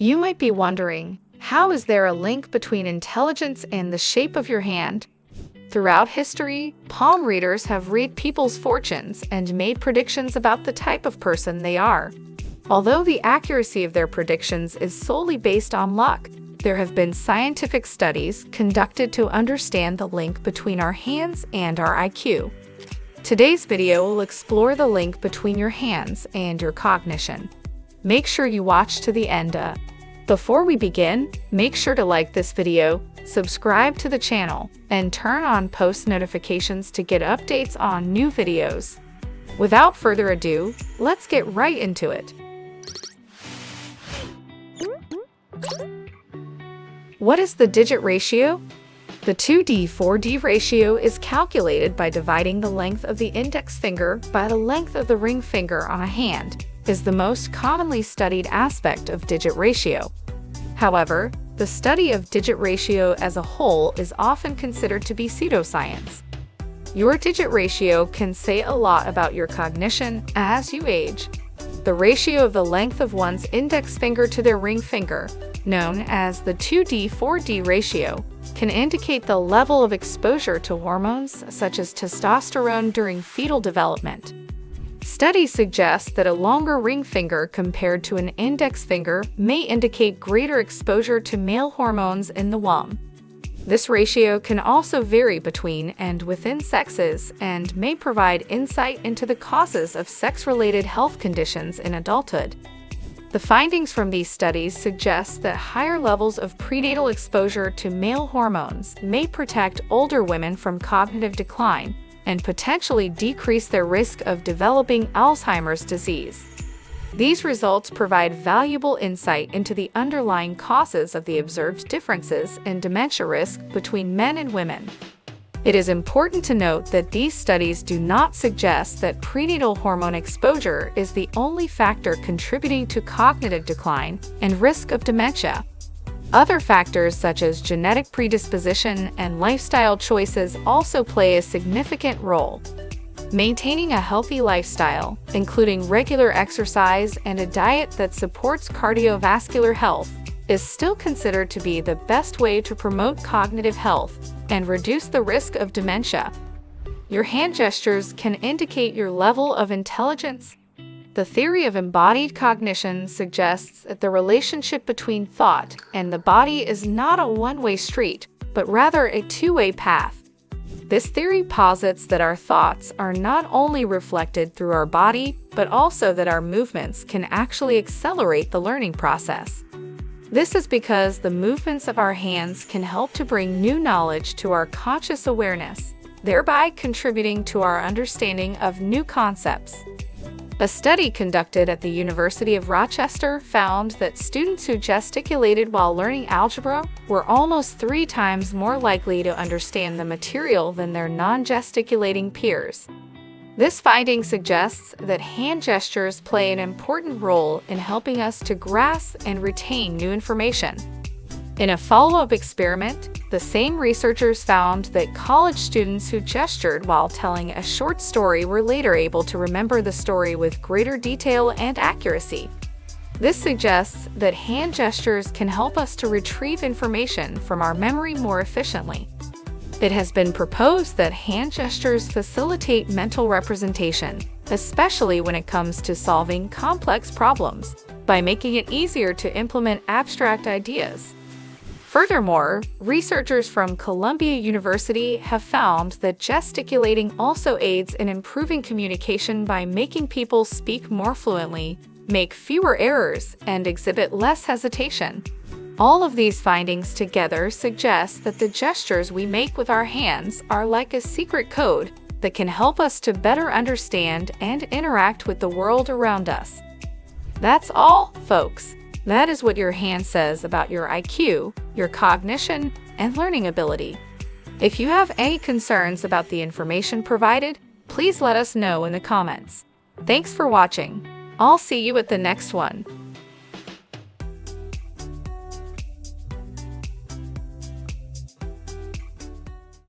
You might be wondering, how is there a link between intelligence and the shape of your hand? Throughout history, palm readers have read people's fortunes and made predictions about the type of person they are. Although the accuracy of their predictions is solely based on luck, there have been scientific studies conducted to understand the link between our hands and our IQ. Today's video will explore the link between your hands and your cognition. Make sure you watch to the end. Before we begin, make sure to like this video, subscribe to the channel, and turn on post notifications to get updates on new videos. Without further ado, let's get right into it. What is the digit ratio? The 2D/4D ratio is calculated by dividing the length of the index finger by the length of the ring finger on a hand, is the most commonly studied aspect of digit ratio. However, the study of digit ratio as a whole is often considered to be pseudoscience. Your digit ratio can say a lot about your cognition as you age. The ratio of the length of one's index finger to their ring finger, known as the 2D/4D ratio, can indicate the level of exposure to hormones such as testosterone during fetal development. Studies suggest that a longer ring finger compared to an index finger may indicate greater exposure to male hormones in the womb. This ratio can also vary between and within sexes and may provide insight into the causes of sex-related health conditions in adulthood. The findings from these studies suggest that higher levels of prenatal exposure to male hormones may protect older women from cognitive decline and potentially decrease their risk of developing Alzheimer's disease. These results provide valuable insight into the underlying causes of the observed differences in dementia risk between men and women. It is important to note that these studies do not suggest that prenatal hormone exposure is the only factor contributing to cognitive decline and risk of dementia. Other factors such as genetic predisposition and lifestyle choices also play a significant role. Maintaining a healthy lifestyle, including regular exercise and a diet that supports cardiovascular health, is still considered to be the best way to promote cognitive health and reduce the risk of dementia. Your hand gestures can indicate your level of intelligence. The theory of embodied cognition suggests that the relationship between thought and the body is not a one-way street, but rather a two-way path. This theory posits that our thoughts are not only reflected through our body, but also that our movements can actually accelerate the learning process. This is because the movements of our hands can help to bring new knowledge to our conscious awareness, thereby contributing to our understanding of new concepts. A study conducted at the University of Rochester found that students who gesticulated while learning algebra were almost 3 times more likely to understand the material than their non-gesticulating peers. This finding suggests that hand gestures play an important role in helping us to grasp and retain new information. In a follow-up experiment, the same researchers found that college students who gestured while telling a short story were later able to remember the story with greater detail and accuracy. This suggests that hand gestures can help us to retrieve information from our memory more efficiently. It has been proposed that hand gestures facilitate mental representation, especially when it comes to solving complex problems, by making it easier to implement abstract ideas. Furthermore, researchers from Columbia University have found that gesticulating also aids in improving communication by making people speak more fluently, make fewer errors, and exhibit less hesitation. All of these findings together suggest that the gestures we make with our hands are like a secret code that can help us to better understand and interact with the world around us. That's all, folks. That is what your hand says about your IQ, your cognition, and learning ability. If you have any concerns about the information provided, please let us know in the comments. Thanks for watching. I'll see you at the next one.